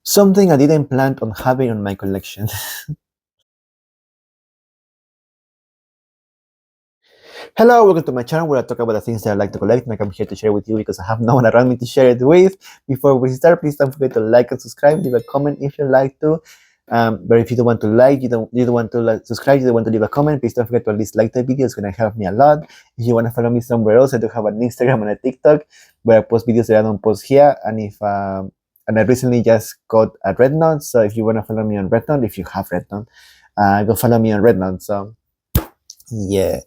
Something I didn't plan on having on my collection. Hello, welcome to my channel where I talk about the things that I like to collect and I'm here to share with you because I have no one around me to share it with. Before we start, please don't forget to like and subscribe, leave a comment if you like to. But if you don't want to like, you don't want to subscribe, you don't want to leave a comment, please don't forget to at least like the video. It's gonna help me a lot. If you want to follow me somewhere else, I do have an Instagram and a TikTok where I post videos that I don't post here. And I recently just got a RedNote, so if you want to follow me on RedNote, if you have RedNote, go follow me on RedNote. So yeah.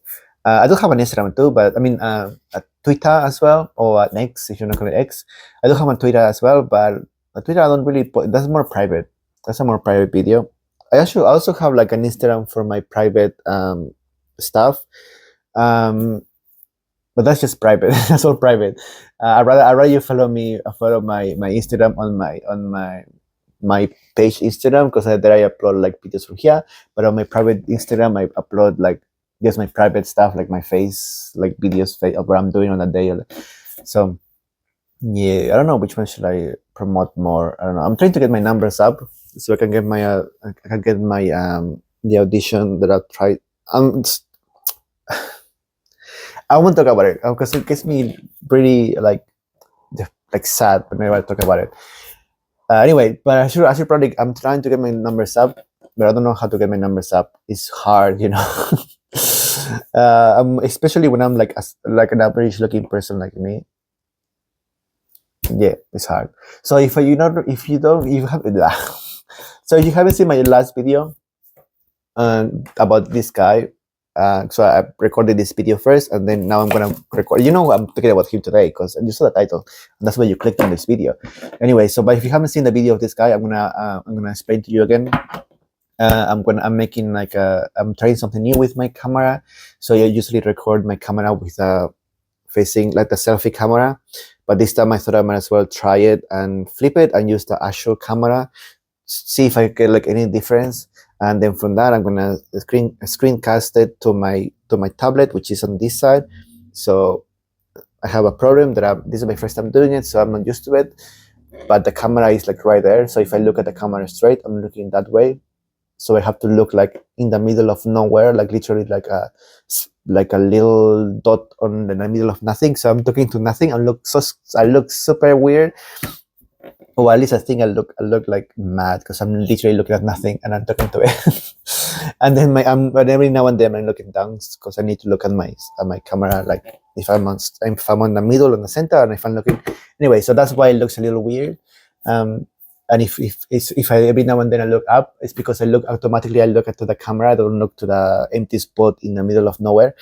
I do have an Instagram too, but I mean, a Twitter as well, or an X if you're not calling it X. I do have a Twitter as well, but a Twitter I don't really put. That's more private. That's a more private video. I actually also have like an Instagram for my private stuff, um, but that's just private. That's all private. I rather you follow me, follow my Instagram on my page Instagram because there I upload like videos from here. But on my private Instagram, I upload like just my private stuff, like my face, like videos of what I'm doing on a day. So yeah, I don't know which one should I promote more. I don't know. I'm trying to get my numbers up so I can get my the audition that I've tried. I won't talk about it because it gets me pretty like sad whenever I talk about it. Anyway, but I should probably. I'm trying to get my numbers up, but I don't know how to get my numbers up. It's hard, you know. Especially when I'm like an average looking person like me. Yeah, it's hard. So if you don't, you have, so if you haven't seen my last video about this guy, so I recorded this video first, and then now I'm gonna record. You know, I'm talking about him today because you saw the title, and that's why you clicked on this video. Anyway, so but if you haven't seen the video of this guy, I'm gonna explain to you again. I'm making I'm trying something new with my camera. So I usually record my camera with facing like the selfie camera, but this time I thought I might as well try it and flip it and use the actual camera, see if I get like any difference. And then from that, I'm gonna screencast it to my tablet, which is on this side. So I have a problem that this is my first time doing it, so I'm not used to it. But the camera is like right there. So if I look at the camera straight, I'm looking that way. So I have to look like in the middle of nowhere, like literally like a little dot in the middle of nothing. So I'm talking to nothing. I look super weird. Or at least I think I look like mad because I'm literally looking at nothing and I'm talking to it. And then but every now and then I'm looking down because I need to look at my camera, like if I'm on the middle, on the center, and if I'm looking anyway. So that's why it looks a little weird. And if I every now and then I look up, it's because I look to the camera. I don't look to the empty spot in the middle of nowhere.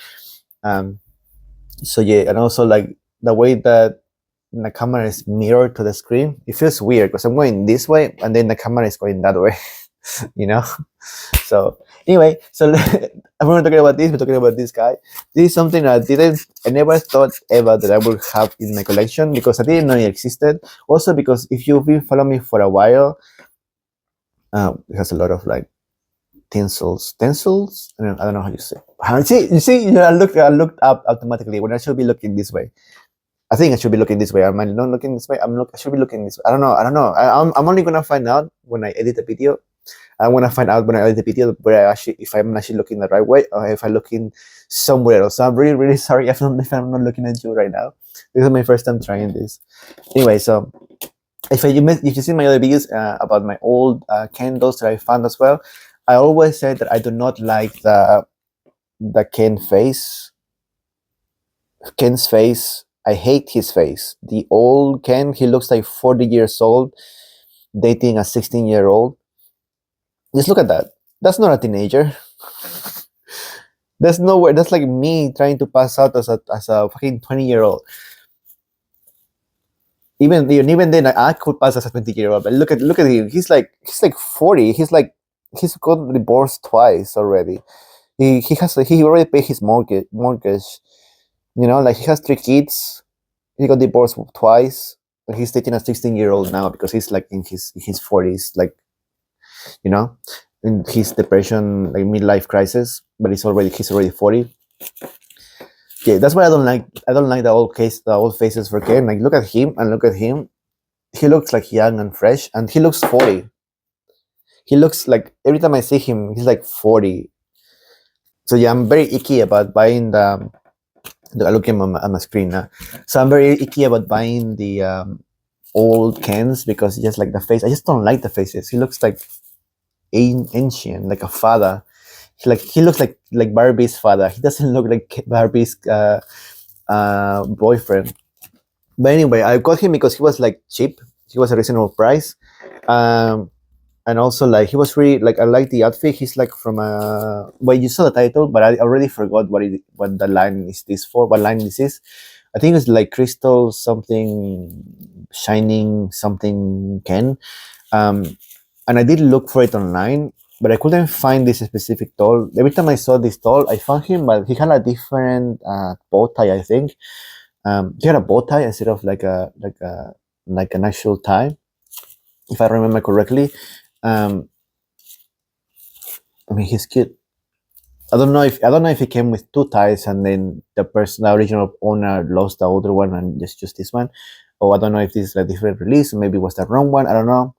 So yeah, and also like the way that the camera is mirrored to the screen, it feels weird because I'm going this way and then the camera is going that way, you know. So anyway, so I'm not talking about this. We're talking about this guy. This is something I never thought ever that I would have in my collection because I didn't know it existed. Also because if you've been following me for a while, it has a lot of like tinsels. I don't know how you say. I looked up automatically when I should be looking this way. I think I should be looking this way. Am I not looking this way? I should be looking this way. I don't know. I'm only gonna find out when I edit the video. I want to find out when I edit the video if I'm actually looking the right way or if I'm looking somewhere else. So I'm really, really sorry if I'm not looking at you right now. This is my first time trying this. Anyway, so if you see my other videos about my old candles that I found as well, I always said that I do not like the Ken face. Ken's face. I hate his face. The old Ken, he looks like 40 years old, dating a 16-year-old. Just look at that. That's not a teenager. That's nowhere. That's like me trying to pass out as a fucking 20-year-old. Even then, I could pass as a 20-year-old. But look at him. He's like 40. He's got divorced twice already. He already paid his mortgage. You know, like he has 3 kids. He got divorced twice. But he's dating a 16-year-old now because he's like in his 40s, like, you know, in his depression, like midlife crisis. But he's already 40. Yeah, that's why I don't like the old faces for Ken. Like look at him and look at him. he looks like young and fresh, and he looks 40. He looks like, every time I see him, he's like 40. So yeah, I'm very icky about buying looking at my screen now. So I'm very icky about buying the old Kens, because just like the face, I just don't like the faces. He looks like ancient, like a father. He looks like Barbie's father. He doesn't look like Barbie's boyfriend. But anyway, I got him because he was like cheap. He was a reasonable price. Um, and also like he was really like, I like the outfit. He's like from well, you saw the title, but I already forgot what the line is this for. What line this is? I think it's like crystal something shining something Ken. And I did look for it online, but I couldn't find this specific doll. Every time I saw this doll, I found him, but he had a different bow tie. I think he had a bow tie instead of like an actual tie, if I remember correctly. I mean, he's cute. I don't know if he came with two ties and then the original owner lost the other one and just this one, or I don't know if this is a different release. Maybe it was the wrong one. I don't know.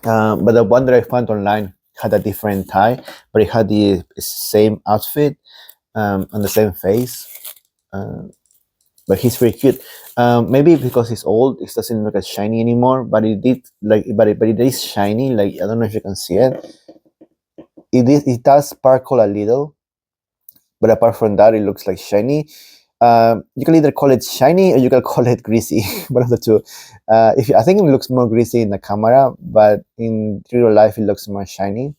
But the one that I found online had a different tie, but it had the same outfit and the same face. But he's very cute. Maybe because he's old, it doesn't look as shiny anymore. But it did like, but it is shiny. Like, I don't know if you can see it. It does sparkle a little, but apart from that, it looks like shiny. You can either call it shiny or you can call it greasy, one of the two. I think it looks more greasy in the camera, but in real life, it looks more shiny.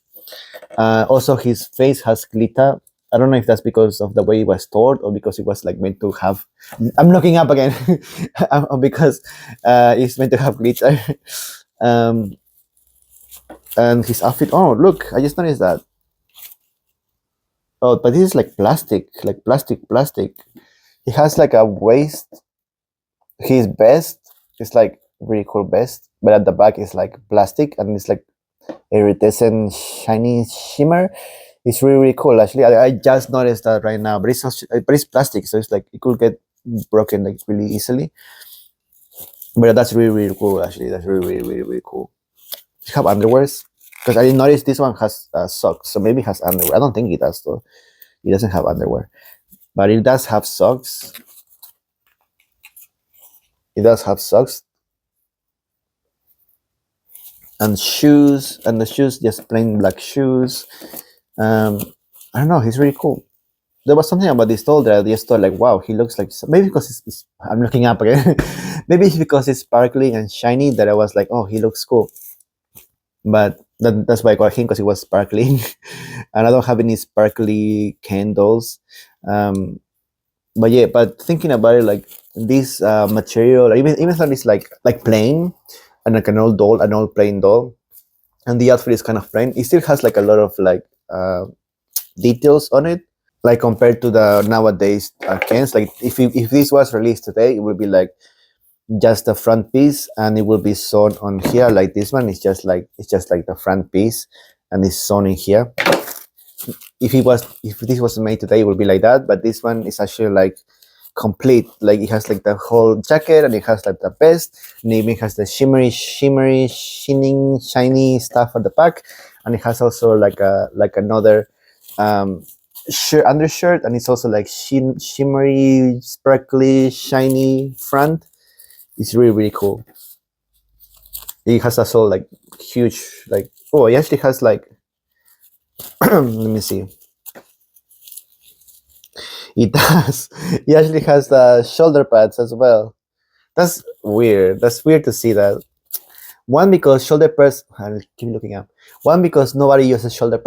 Also, his face has glitter. I don't know if that's because of the way it was stored or because it was like meant to have. I'm looking up again, because it's meant to have glitter. And his outfit. Oh, look! I just noticed that. Oh, but this is like plastic, plastic. He has like a waist. His vest is like really cool vest, but at the back is like plastic and it's like iridescent, shiny shimmer. It's really cool. Actually, I just noticed that right now, but it's plastic, so it's like it could get broken like really easily. But that's really cool. Actually, that's really cool. Do you have underwears? Because I didn't notice this one has socks, so maybe it has underwear. I don't think it does though. It doesn't have underwear, but it does have socks. It does have socks and shoes, and the shoes just plain black shoes. I don't know. He's really cool. There was something about this doll that I just thought like, wow, he looks like, maybe because I'm looking up again. Maybe it's because it's sparkling and shiny that I was like, oh, he looks cool. But that's why I got him, because he was sparkling. And I don't have any sparkly candles. But yeah, but thinking about it, like this material, even though it's like plain and like an old doll, an old plain doll, and the outfit is kind of plain, it still has like a lot of like details on it, like compared to the nowadays cans. Like if this was released today, it would be like just the front piece and it will be sewn on here. Like this one is just like the front piece and it's sewn in here. If this was made today, it would be like that, but this one is actually like complete. Like it has like the whole jacket and it has like the vest and it even has the shimmery shining shiny stuff at the back, and it has also like another undershirt, and it's also like shimmery sparkly shiny front. It's really cool. It has also like huge, like, oh, it actually has like let me see. It does. It actually has the shoulder pads as well. That's weird. That's weird to see that. One, because shoulder pads. I'll keep looking up. One, because nobody uses shoulder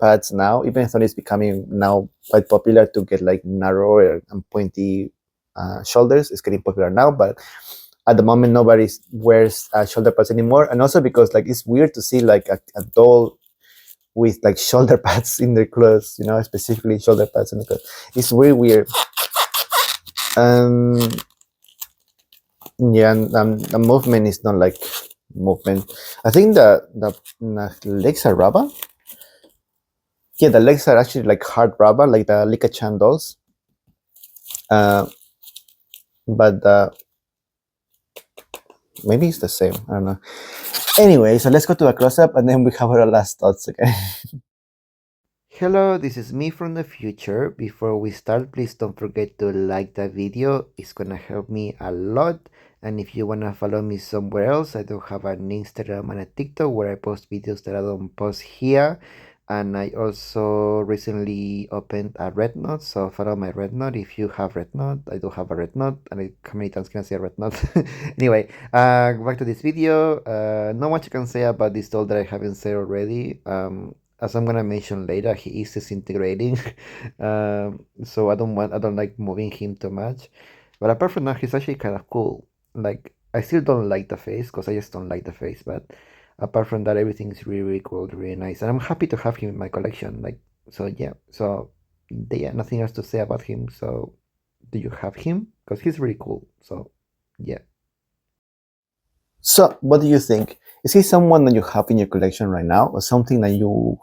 pads now. Even though it's becoming now quite popular to get like narrow and pointy shoulders. It's getting popular now, but at the moment nobody wears shoulder pads anymore. And also because like it's weird to see like a doll with like shoulder pads in their clothes, you know, specifically shoulder pads in the clothes. It's really weird. Yeah, and the movement is not like movement. I think the legs are rubber. Yeah, the legs are actually like hard rubber, like the Lika-chan dolls. But Maybe it's the same. I don't know. Anyway, so let's go to a close-up and then we have our last thoughts, okay? Hello, this is me from the future. Before we start, please don't forget to like the video. It's gonna help me a lot. And if you wanna follow me somewhere else, I do have an Instagram and a TikTok where I post videos that I don't post here. And I also recently opened a RedNote, so follow my RedNote if you have RedNote. I do have a RedNote, and how many times can I say RedNote? Anyway, back to this video. Not much I can say about this doll that I haven't said already. As I'm gonna mention later, he is disintegrating. So I don't like moving him too much. But apart from that, he's actually kind of cool. Like, I still don't like the face because I just don't like the face. But apart from that, everything is really, really cool, really nice, and I'm happy to have him in my collection. Like, so yeah. So yeah, nothing else to say about him. So, do you have him? Because he's really cool. So yeah. So, what do you think? Is he someone that you have in your collection right now, or something that you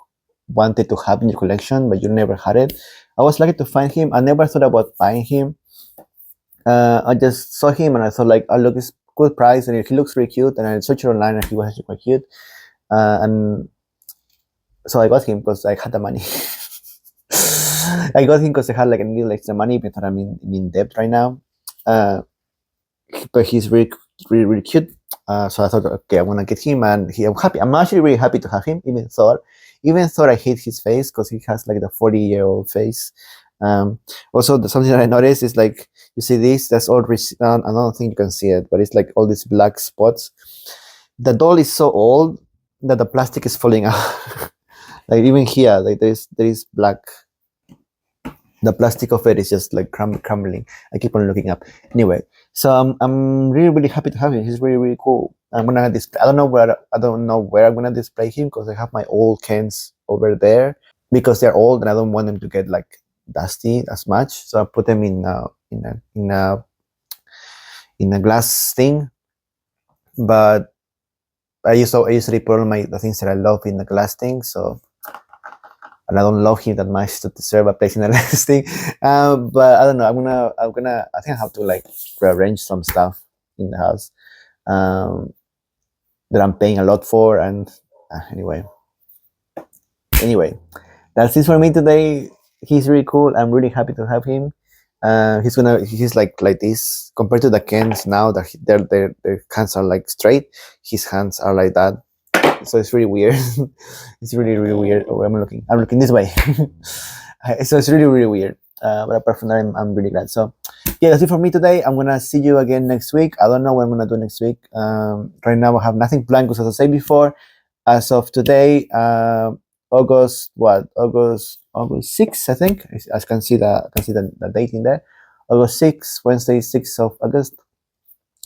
wanted to have in your collection but you never had it? I was lucky to find him. I never thought about buying him. I just saw him and I thought like, oh look, it's good price and he looks really cute. And I searched online and he was actually quite cute. And so I got him because I had the money. I got him because I had like a little extra money because I'm in debt right now. But he's really, really, really cute. So I thought, okay, I'm gonna get him, and I'm happy. I'm actually really happy to have him. Even though I hate his face because he has like the 40-year-old face. Also, something that I noticed is like you see this. That's all. I don't think you can see it, but it's like all these black spots. The doll is so old that the plastic is falling out. Like even here, like there is black. The plastic of it is just like crumbling. I keep on looking up. Anyway, so I'm really, really happy to have him. He's really, really cool. I'm gonna display. I don't know where I'm gonna display him because I have my old cans over there because they're old and I don't want them to get like dusty as much. So I put them in a glass thing. But I usually put all the things that I love in the glass thing. So, and I don't love him that much to deserve a place in the last thing. But I don't know. I think I have to like rearrange some stuff in the house that I'm paying a lot for. And anyway, that's it for me today. He's really cool. I'm really happy to have him. He's like this compared to the cans now that their hands are like straight. His hands are like that. So it's really weird. It's really, really weird. Oh, I'm looking this way. So it's really, really weird. But apart from that, I'm really glad. So yeah, that's it for me today. I'm gonna see you again next week. I don't know what I'm gonna do next week. Right now I have nothing planned because as I said before, as of today, August what? August 6th, I think. I can see the date in there. August 6th, Wednesday, 6th of August.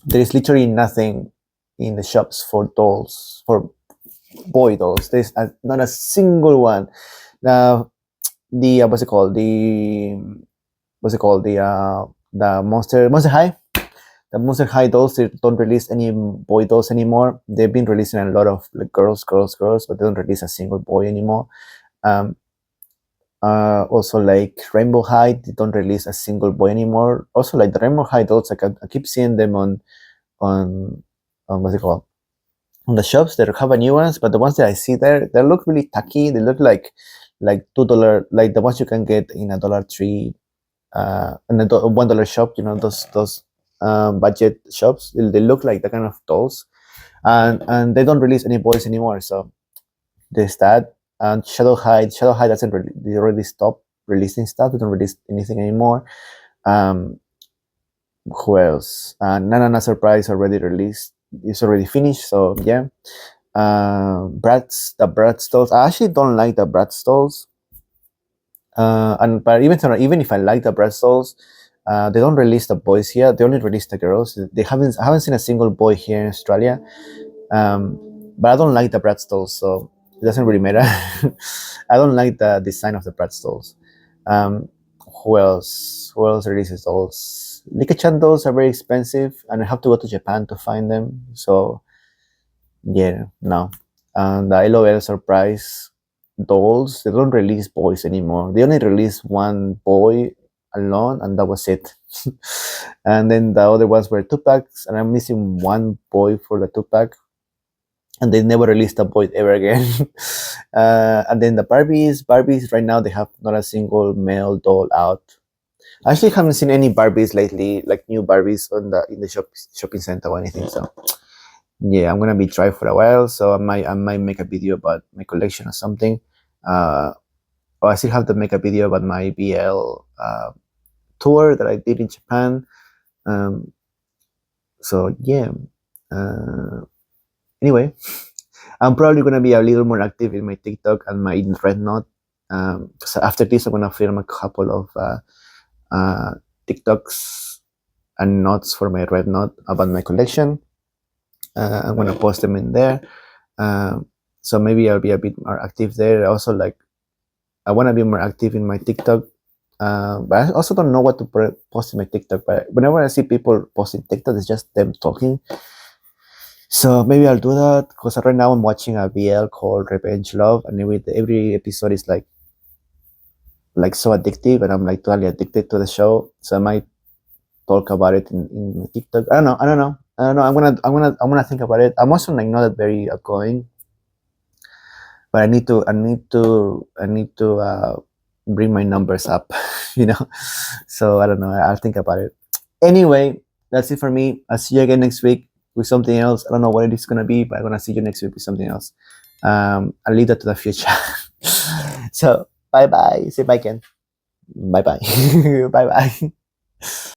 There is literally nothing in the shops for dolls, for boy dolls. There's not a single one. Now what's it called? The Monster High. The Monster High dolls, they don't release any boy dolls anymore. They've been releasing a lot of like girls, but they don't release a single boy anymore. Also like Rainbow High, they don't release a single boy anymore. Also like the Rainbow High dolls, like I keep seeing them on what's it called? On the shops. They have a new ones, but the ones that I see there, they look really tacky. They look like $2, like the ones you can get in a Dollar Tree, in a $1 shop. You know those budget shops. They look like the kind of dolls, and they don't release any boys anymore. So there's that. And Shadow High doesn't really, they already stopped releasing stuff. They don't release anything anymore. Who else? Nana Surprise already released. It's already finished. So yeah. The Bratz dolls. I actually don't like the Bratz dolls. But even if I like the Bratz dolls, they don't release the boys here. They only release the girls. I haven't seen a single boy here in Australia. But I don't like the Bratz dolls, so it doesn't really matter. I don't like the design of the Bratz dolls. Who else? Who else releases dolls? Nika-chan dolls are very expensive, and I have to go to Japan to find them. So yeah, no. And the LOL Surprise dolls, they don't release boys anymore. They only release one boy alone, and that was it. And then the other ones were 2 packs, and I'm missing one boy for the 2 pack, and they never released a boy ever again. And then the Barbies right now they have not a single male doll out. I actually haven't seen any Barbies lately, like new Barbies on the in the shopping center or anything. So yeah, I'm gonna be dry for a while. So I might make a video about my collection or something. Or I still have to make a video about my BL tour that I did in Japan. Um, so yeah. Uh, anyway, I'm probably gonna be a little more active in my TikTok and my RedNote. So after this, I'm gonna film a couple of uh, TikToks and notes for my RedNote about my collection. I'm gonna post them in there. So maybe I'll be a bit more active there. Also, like I want to be more active in my TikTok. But I also don't know what to post in my TikTok. But whenever I see people posting TikTok, it's just them talking. So maybe I'll do that because right now I'm watching a BL called Revenge Love, and every episode is like so addictive, and I'm like totally addicted to the show. So I might talk about it in my TikTok. I don't know. I'm gonna think about it. I'm also like not that very outgoing, but I need to bring my numbers up, you know. So I don't know. I'll think about it. Anyway, that's it for me. I'll see you again next week with something else. I don't know what it is gonna be, but I'm gonna see you next week with something else. I'll leave that to the future. So bye bye. Say bye, Ken. Bye bye. Bye bye.